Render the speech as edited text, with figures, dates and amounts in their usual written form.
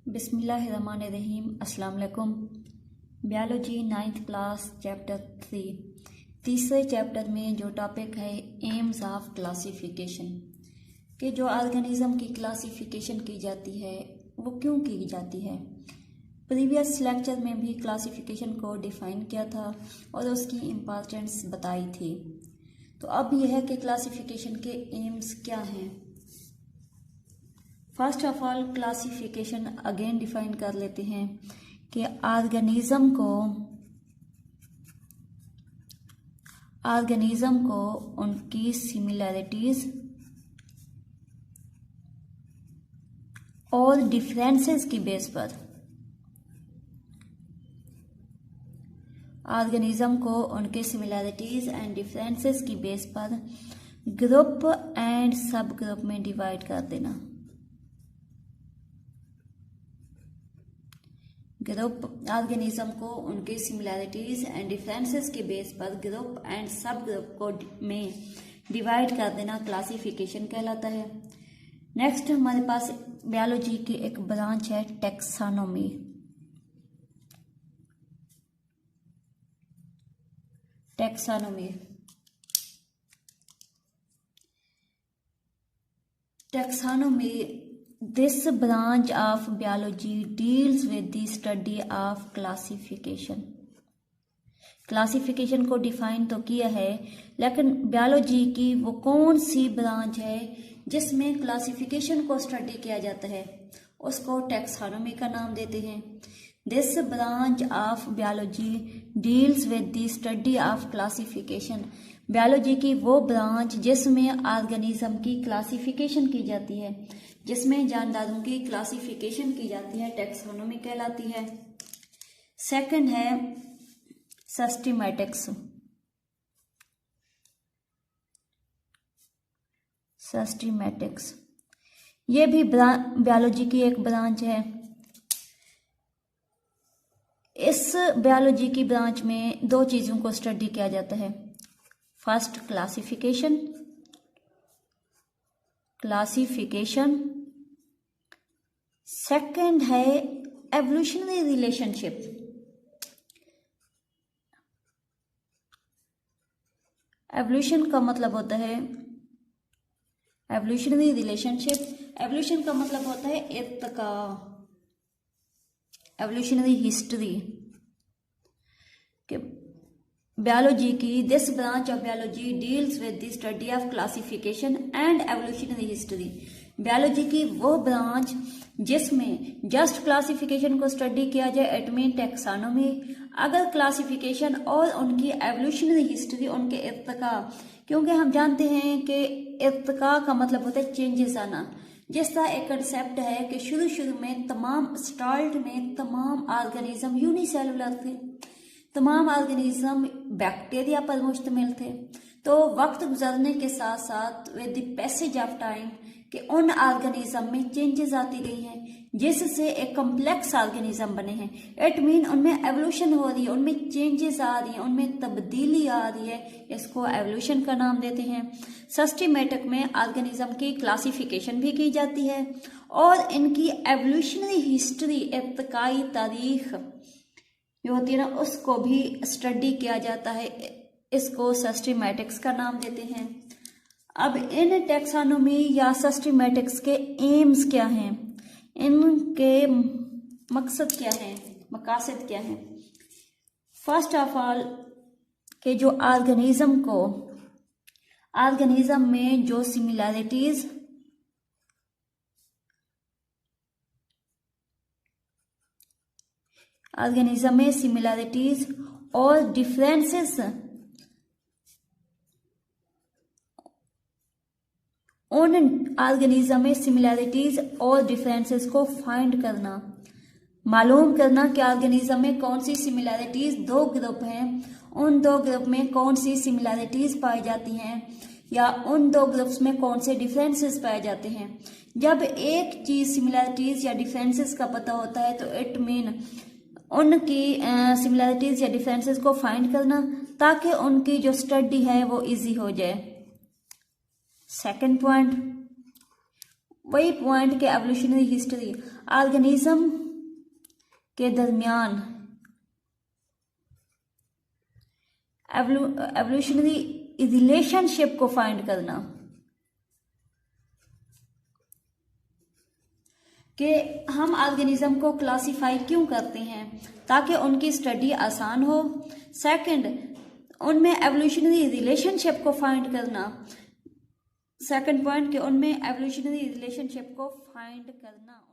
बिस्मिल्लाहिर्रहमानिर्रहीम। अस्सलाम वालेकुम। बायोलॉजी 9th क्लास चैप्टर 3 तीसरे चैप्टर में जो टॉपिक है एम्स ऑफ क्लासिफिकेशन कि जो ऑर्गेनिज्म की क्लासिफिकेशन की जाती है वो क्यों की जाती है। प्रीवियस लेक्चर में भी क्लासिफिकेशन को डिफाइन किया था और उसकी इम्पोर्टेंस बताई थी। तो अब यह है कि क्लासिफिकेशन के एम्स क्या हैं। First of all classification again define कर लेते हैं कि ऑर्गेनिज्म को उनकी सिमिलैरिटीज और डिफरेंसेस की बेस पर ऑर्गेनिज्म को उनके सिमिलैरिटीज एंड डिफरेंसेस की बेस पर ग्रुप एंड सब ग्रुप में डिवाइड कर देना। ग्रुप ऑर्गेनिज्म को उनके सिमिलैरिटीज एंड डिफरेंसेस के बेस पर ग्रुप एंड सब ग्रुप को में डिवाइड कर देना क्लासिफिकेशन कहलाता है। नेक्स्ट हमारे पास बायोलॉजी की एक ब्रांच है taxonomy. This branch of biology deals with the study of classification. Classification को डिफाइन तो किया है, लेकिन बायोलॉजी की वो कौन सी ब्रांच है जिसमें क्लासिफिकेशन को स्टडी किया जाता है, उसको टैक्सोनॉमी का नाम देते हैं। This branch of biology deals with the study of classification. Biology की वो ब्रांच जिसमें ऑर्गेनिज्म की क्लासिफिकेशन की जाती है, जिसमें जानदारों की क्लासिफिकेशन की जाती है, टैक्सोनॉमी कहलाती है। सेकंड है सिस्टमैटिक्स। ये भी बायोलॉजी की एक ब्रांच है। इस बायोलॉजी की ब्रांच में दो चीजों को स्टडी किया जाता है। फर्स्ट क्लासिफिकेशन, सेकंड है एवोल्यूशनरी रिलेशनशिप। एवोल्यूशन का मतलब होता है एवोल्यूशनरी रिलेशनशिप। एवोल्यूशन का मतलब होता है इर्तिका। एवोल्यूशनरी हिस्ट्री के बायोलॉजी की this branch of biology deals with the study of classification and evolutionary history. Biology की वो ब्रांच जिसमें जस्ट क्लासिफिकेशन को स्टडी किया जाए, इट मीन टैक्सोनॉमी। अगर क्लासिफिकेशन और उनकी एवोल्यूशनरी हिस्ट्री, उनके इर्तिका, क्योंकि हम जानते हैं कि इर्तिका का मतलब होता है चेंजेस आना। जिस तरह एक कंसेप्ट है कि शुरू में तमाम ऑर्गेनिज्म यूनिसेलुलर थे, तमाम ऑर्गेनिज्म बैक्टीरिया पर मुश्तमिल थे। तो वक्त गुजरने के साथ साथ with the passage of time कि उन ऑर्गेनिज्म में चेंजेस आती गई हैं, जिससे एक कॉम्प्लेक्स ऑर्गेनिज्म बने हैं। इट मीन उनमें एवोल्यूशन हो रही है, उनमें चेंजेस आ रही है, उनमें तब्दीली आ रही है। इसको एवोल्यूशन का नाम देते हैं। सिस्टमैटिक में ऑर्गेनिज्म की क्लासिफिकेशन भी की जाती है और इनकी एवोल्यूशनरी हिस्ट्री, इब्तिदाई तारीख जो होती है ना, उसको भी स्टडी किया जाता है। इसको सिस्टमैटिक्स का नाम देते हैं। अब इन टैक्सोनॉमी या सिस्टमैटिक्स के एम्स क्या हैं, इनके मकसद क्या हैं, मकासद क्या हैं। फर्स्ट ऑफ ऑल कि जो ऑर्गेनिज्म में जो सिमिलैरिटीज और डिफरेंसेस उन ऑर्गेनिज्म में सिमिलैरिटीज और डिफरेंसेस को फाइंड करना, मालूम करना कि ऑर्गेनिज्म में कौन सी सिमिलैरिटीज, दो ग्रुप हैं, उन दो ग्रुप में कौन सी सिमिलैरिटीज पाई जाती हैं या उन दो ग्रुप्स में कौन से डिफरेंसेस पाए जाते हैं। जब एक चीज सिमिलैरिटीज या डिफरेंसेस का पता होता है तो इट मीन उनकी सिमिलैरिटीज या डिफरेंसेस को फाइंड करना, ताकि उनकी जो स्टडी है वो इजी हो जाए। सेकंड पॉइंट, वही पॉइंट के एवोल्यूशनरी हिस्ट्री ऑर्गेनिज्म के दरमियान एवोल्यूशनरी रिलेशनशिप को फाइंड करना, कि हम ऑर्गेनिज्म को क्लासिफाई क्यों करते हैं, ताकि उनकी स्टडी आसान हो। सेकंड, उनमें एवोल्यूशनरी रिलेशनशिप को फाइंड करना। सेकंड पॉइंट कि उनमें एवोल्यूशनरी रिलेशनशिप को फाइंड करना।